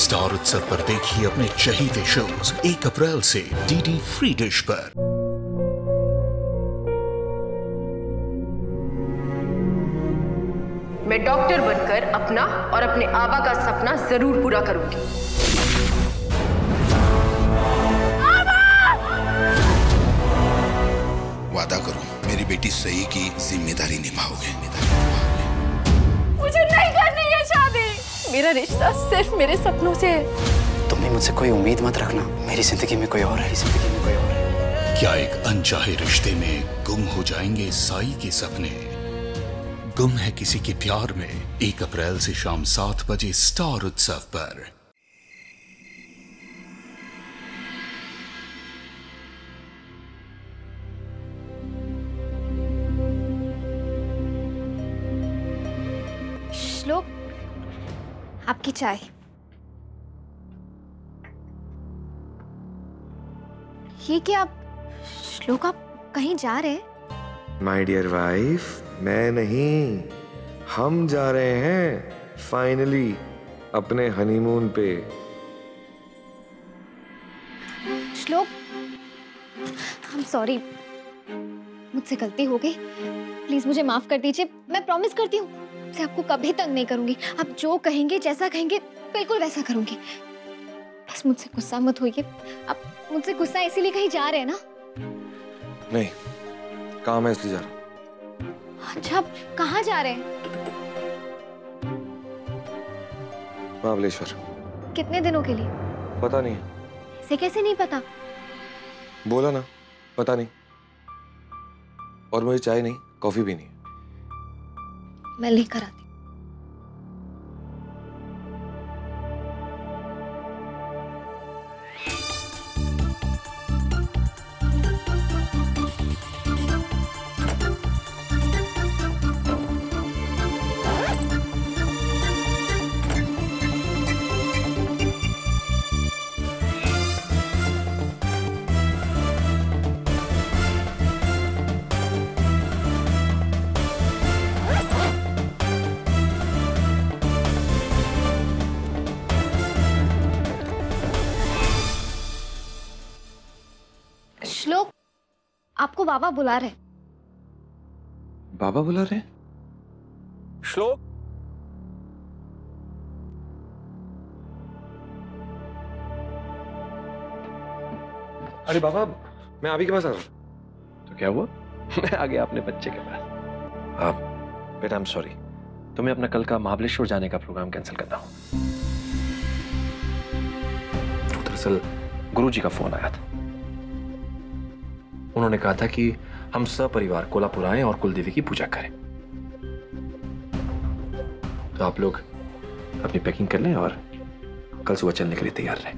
Star उत्सव पर देखिए अपने चहीते शोज 1 अप्रैल से डीडी फ्री डिश पर। मैं डॉक्टर बनकर अपना और अपने आबा का सपना जरूर पूरा करूंगी। वादा करो मेरी बेटी सही की जिम्मेदारी निभाओगे। मुझे नहीं करनी है शादी। मेरा रिश्ता सिर्फ मेरे सपनों से है। तुम भी मुझसे कोई उम्मीद मत रखना। मेरी जिंदगी में कोई और है, जिंदगी में कोई और है। क्या एक अनचाहे रिश्ते में गुम हो जाएंगे साई के सपने? गुम है किसी के प्यार में 1 अप्रैल से शाम 7 बजे स्टार उत्सव पर। श्लोक, आपकी चाय। ये क्या श्लोक, आप कहीं जा रहे हैं? माय डियर वाइफ, मैं नहीं, हम जा रहे हैं फाइनली अपने हनीमून पे। श्लोक, I'm सॉरी, मुझसे गलती हो गई। प्लीज मुझे माफ कर दीजिए। मैं प्रॉमिस करती हूँ से आपको कभी तंग नहीं करूंगी। आप जो कहेंगे, जैसा कहेंगे, बिल्कुल वैसा करूंगी। बस मुझसे गुस्सा मत होइए। आप मुझसे गुस्सा इसीलिए कहीं जा रहे हैं ना? नहीं, काम है इसलिए जा रहा हूँ। अच्छा, आप कहाँ जा रहे हैं? महाबलेश्वर। कितने दिनों के लिए? पता नहीं। इसे कैसे नहीं पता? बोला ना, पता नहीं। और मुझे चाय नहीं, कॉफी भी नहीं। मैं लेकर आती। श्लोक, आपको बाबा बुला रहे। बाबा बुला रहे? श्लोक, अरे बाबा, मैं अभी के पास आ रहा हूँ। तो क्या हुआ? मैं आ गया अपने बच्चे के पास। हाँ बेटा, आई एम सॉरी। तुम्हें अपना कल का महाबलेश्वर जाने का प्रोग्राम कैंसिल करना हो। दरअसल गुरुजी का फोन आया था। उन्होंने कहा था कि हम सपरिवार कोल्हापुर आए और कुलदेवी की पूजा करें। तो आप लोग अपनी पैकिंग कर लें और कल सुबह चलने के लिए तैयार रहें।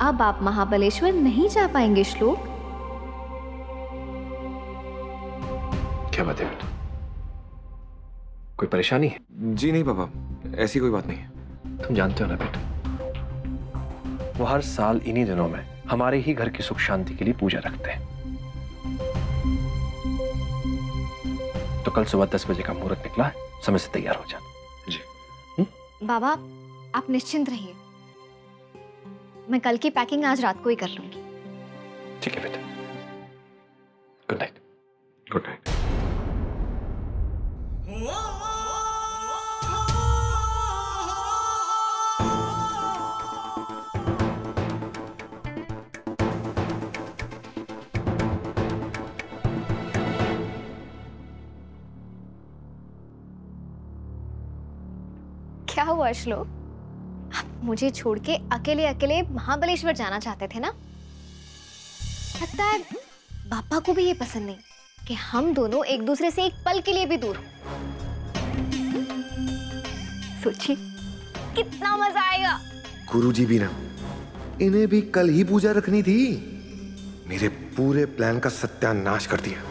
अब आप महाबलेश्वर नहीं जा पाएंगे श्लोक। क्या बात है बेटा? कोई परेशानी है? जी नहीं पापा, ऐसी कोई बात नहीं है। तुम जानते हो ना बेटा, वो हर साल इन्हीं दिनों में हमारे ही घर की सुख शांति के लिए पूजा रखते हैं। तो कल सुबह 10 बजे का मुहूर्त निकला है, समय से तैयार हो जाना। जी। बाबा, आप निश्चिंत रहिए। मैं कल की पैकिंग आज रात को ही कर लूंगी। ठीक है बेटा। Good night. Good night. क्या हुआ श्लोक? आप मुझे छोड़ के अकेले अकेले महाबलेश्वर जाना चाहते थे ना? लगता है पापा को भी ये पसंद नहीं कि हम दोनों एक दूसरे से एक पल के लिए भी दूर हो। सोचिए कितना मजा आएगा। गुरुजी भी ना, इन्हें भी कल ही पूजा रखनी थी। मेरे पूरे प्लान का सत्यानाश कर दिया।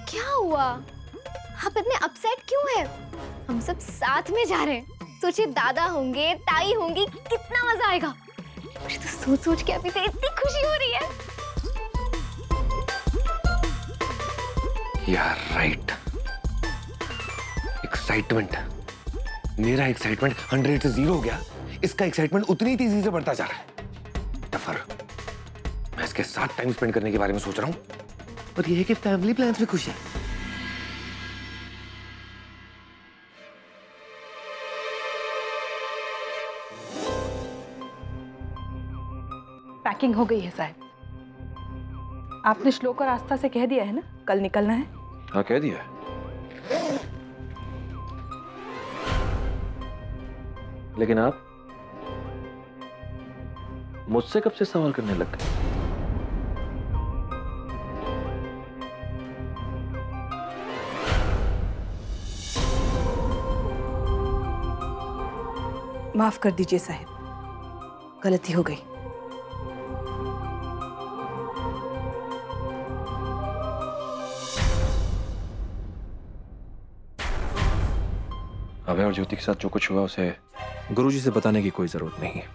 क्या हुआ? आप इतने अपसेट क्यों हैं? हम सब साथ में जा रहे हैं। सोचिए, दादा होंगे, ताई होंगी, कितना मजा आएगा। मुझे तो सोच सोच के अभी से इतनी खुशी हो रही है। यार राइट, एक एक्साइटमेंट, मेरा एक्साइटमेंट 100 से 0 हो गया, इसका एक्साइटमेंट उतनी तेजी से बढ़ता जा रहा है। टफर, मैं इसके साथ टाइम स्पेंड करने के बारे में सोच रहा हूं, और ये है कि फैमिली प्लान्स में खुश है। पैकिंग हो गई है साहब। आपने श्लोक और आस्था से कह दिया है ना कल निकलना है? हाँ कह दिया। लेकिन आप मुझसे कब से सवाल करने लग गए? माफ कर दीजिए साहब, गलती हो गई। अभय और ज्योति के साथ जो कुछ हुआ उसे गुरुजी से बताने की कोई जरूरत नहीं है।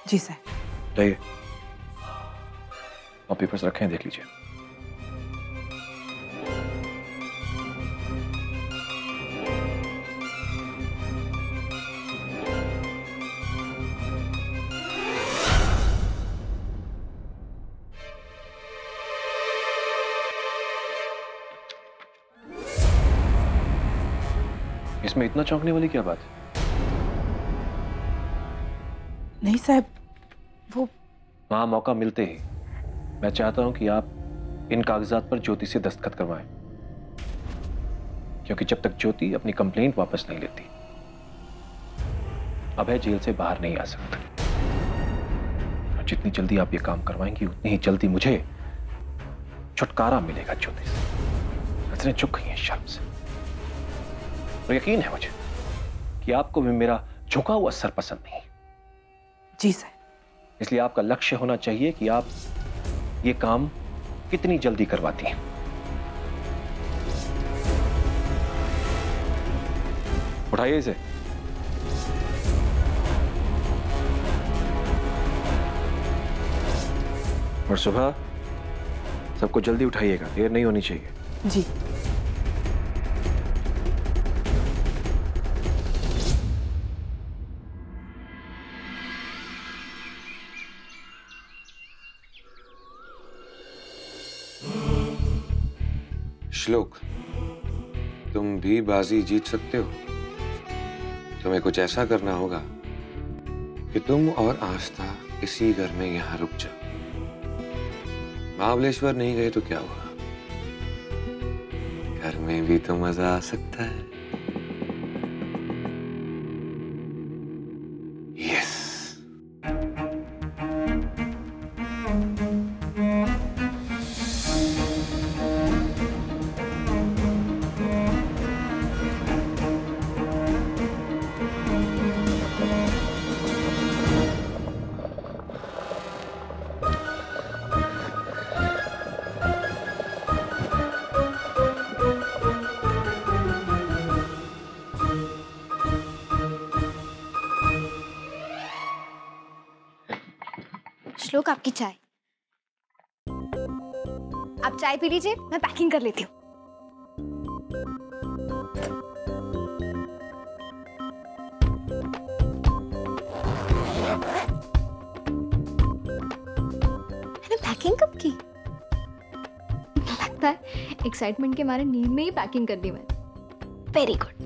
जी साहब। जाइए, और पेपर्स रखे हैं, देख लीजिए। इसमें इतना चौंकने वाली क्या बात है? नहीं साहब, वो वहां मौका मिलते ही मैं चाहता हूं कि आप इन कागजात पर ज्योति से दस्तखत करवाएं, क्योंकि जब तक ज्योति अपनी कंप्लेंट वापस नहीं लेती अभय जेल से बाहर नहीं आ सकता। और जितनी जल्दी आप ये काम करवाएंगी उतनी ही जल्दी मुझे छुटकारा मिलेगा ज्योति से। नजरें झुक गई हैं शर्म से, और यकीन है मुझे कि आपको भी मेरा झुका हुआ सर पसंद नहीं। जी सर। इसलिए आपका लक्ष्य होना चाहिए कि आप ये काम कितनी जल्दी करवाती हैं। उठाइए इसे। और सुबह सबको जल्दी उठाइएगा, देर नहीं होनी चाहिए। जी। श्लोक, तुम भी बाजी जीत सकते हो। तुम्हें कुछ ऐसा करना होगा कि तुम और आस्था इसी घर में यहां रुक जाओ। महाबलेश्वर नहीं गए तो क्या हुआ, घर में भी तो मजा आ सकता है। यस। श्लोक, आपकी चाय। आप चाय पी लीजिए, मैं पैकिंग कर लेती हूँ। मैंने पैकिंग कब की? लगता है एक्साइटमेंट के मारे नींद में ही पैकिंग कर दी मैंने। Very good.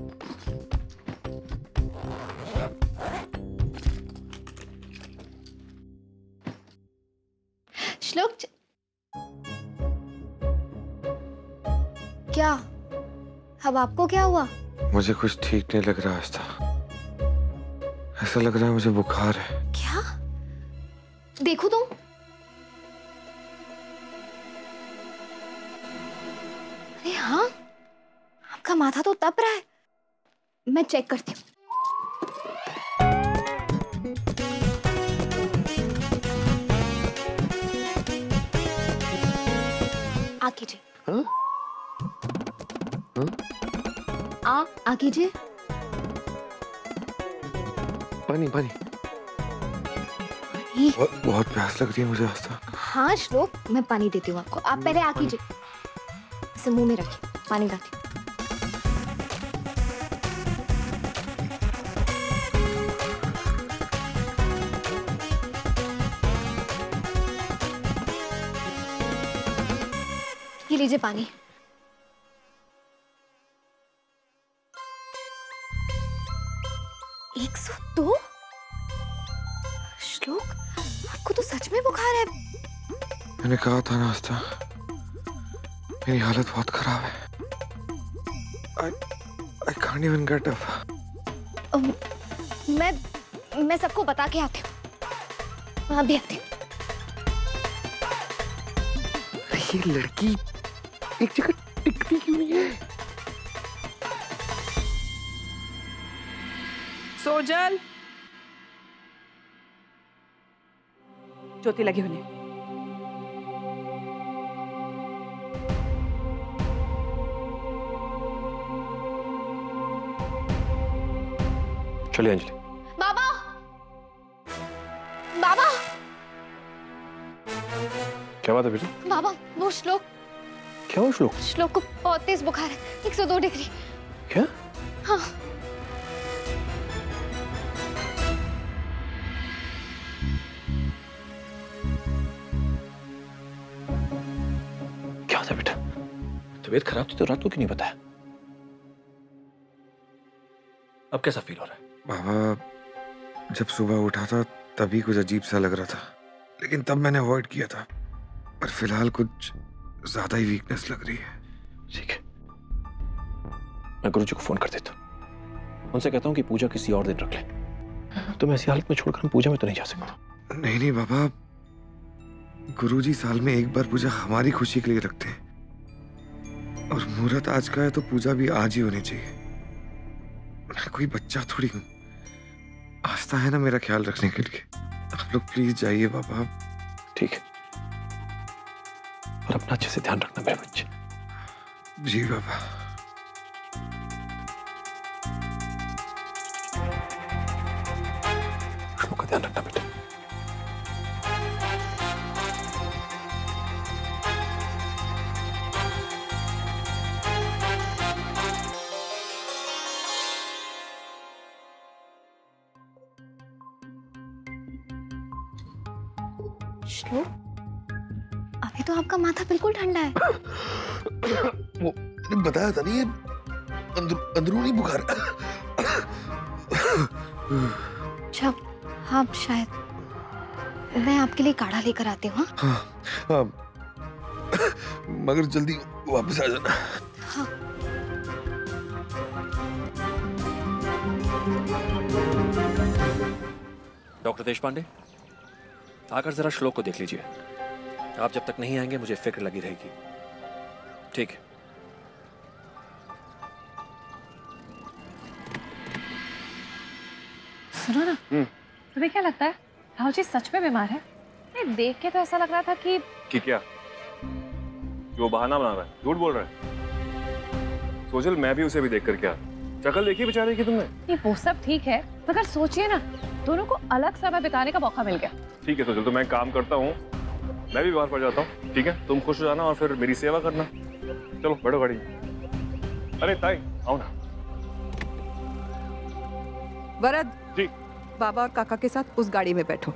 श्लोक, क्या? अब आपको क्या हुआ? मुझे कुछ ठीक नहीं लग रहा आस्था। ऐसा लग रहा है मुझे बुखार है। क्या? देखो तुम। अरे हाँ, आपका माथा तो तप रहा है। मैं चेक करती हूँ। आ कीजिए। हाँ? हाँ? आ कीजिए। पानी पानी। बहुत प्यास लग रही है मुझे आस्था। हाँ श्लोक, मैं पानी देती हूँ आपको। आप पहले आ कीजिए। इसे मुंह में रखिए, पानी लाती हूँ। ये लीजिए पानी। एक 102? श्लोक, आपको तो सच में बुखार है। मैंने कहा था ना आस्था, मेरी हालत बहुत खराब है। I can't even get up. मैं सबको बता के आती हूँ। वहां भी आती हूँ। ये लड़की एक जगह टिकती क्यों नहीं है? सोजल, ज्योति लगी हुई है। चलिए अंजलि। बाबा, बाबा, क्या बात है बेटा? बाबा, वो श्लोक। क्या हुआ श्लोक? श्लोक को बहुत तेज बुखार है, 102 डिग्री। क्या? हाँ। क्या था बेटा? तबीयत खराब थी तो रात को क्यों नहीं बताया? अब कैसा फील हो रहा है? बाबा, जब सुबह उठा था तभी कुछ अजीब सा लग रहा था, लेकिन तब मैंने अवॉइड किया था। पर फिलहाल कुछ ज्यादा ही वीकनेस लग रही है। ठीक है, मैं गुरुजी को फोन कर देता हूँ। उनसे कहता हूँ कि पूजा किसी और दिन रख ले। तुम ऐसी हालत में छोड़कर हम पूजा में तो नहीं जा सकते। नहीं नहीं बाबा, गुरुजी साल में एक बार पूजा हमारी खुशी के लिए रखते हैं, और मुहूर्त आज का है तो पूजा भी आज ही होनी चाहिए। मैं कोई बच्चा थोड़ी हूँ। आस्था है ना मेरा ख्याल रखने के लिए। आप लोग प्लीज जाइए बाबा। ठीक है, और अपना अच्छे से ध्यान रखना मेरे बच्चे। जी बाबा। श्लोक का ध्यान रखना बेटा। श्लोक, अभी तो आपका माथा बिल्कुल ठंडा है। वो मैंने बताया था नहीं, ये अंदरूनी बुखार। अच्छा, हाँ शायद मैं आपके लिए काढ़ा लेकर आती हूँ। हाँ, हाँ, मगर जल्दी वापस आ जाना। हाँ। डॉक्टर देशपांडे, आकर जरा श्लोक को देख लीजिए। आप जब तक नहीं आएंगे मुझे फिक्र लगी रहेगी। ठीक है। सुनो ना, तुम्हें क्या लगता है राहुल जी सच में बीमार है? नहीं, देख के तो ऐसा लग रहा था कि क्या वो बहाना बना रहा है, झूठ बोल रहा है। सोचल, मैं भी उसे भी देख कर क्या, शक्ल देखी बेचारे की तुमने? नहीं, वो सब ठीक है, मगर सोचिए ना, दोनों को अलग समय बिताने का मौका मिल गया। ठीक है, सोचल, तो मैं काम करता हूँ, मैं भी बाहर पड़ जाता हूँ। ठीक है, तुम खुश हो जाना और फिर मेरी सेवा करना। चलो बैठो गाड़ी। अरे ताई, आओ ना। वरद जी। बाबा और काका के साथ उस गाड़ी में बैठो।